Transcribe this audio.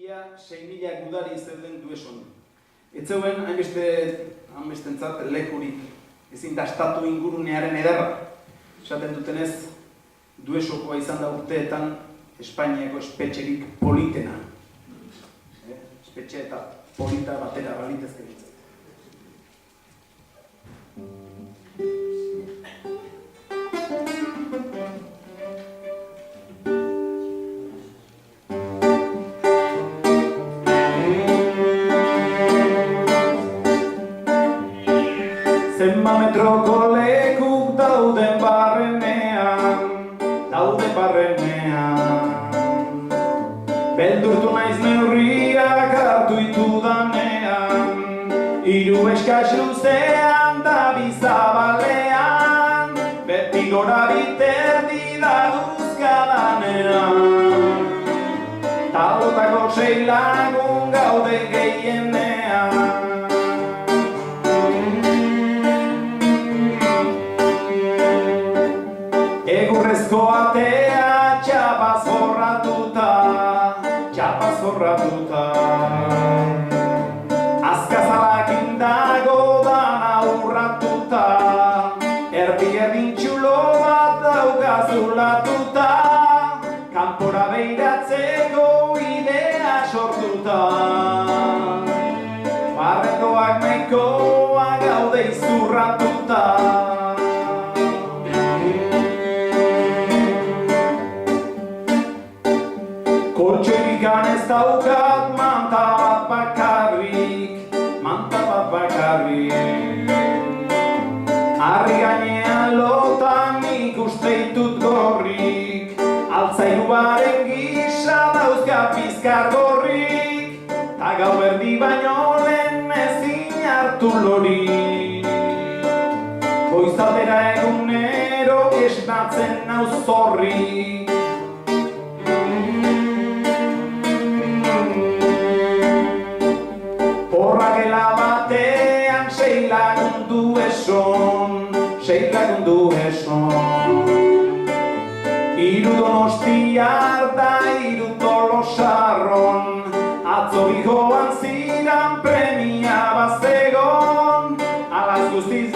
ia 6.000 gudari zeuden Dueson. Ez zeuen hainbestentzat lekurik, ezin dastatu ingurunearen ederra. Esaten dutenez, Duesokoa izan da urteetan Espainiako espetxerik politena. Espetxe eta polita batera balitezke ditzen. Zenba metroko lekuk dauden barrenean, beldurtu naiz neurriak hartu itudanean, hiru eskaz luzean da bizabalean, beti gora biterdi da duzkadanean, talotako 6 lagun gaude gehienean. Egurrezko atea txapaz forratuta, azkazalak indago dana urratuta, erdi txulo bat daukazulatuta, kanpora beiratzeko idea sortuta, barrendoak meikoak gaude izurratuta. Koltxoirikan ez daukat manta bat bakarrik, Harri gainean lotan ikuste ditut gorrik, altzairuaren gisa dauzka pizkar gorrik, ta gau erdi baino lehen ezin hartu lorik. Goizaldera egunero esnatzen nauz zorrik, horrakela batean 6 lagundu eson, hiru donostiar da 3 tolosarron, atzo joan ziran premia bazegon, alaz guztiz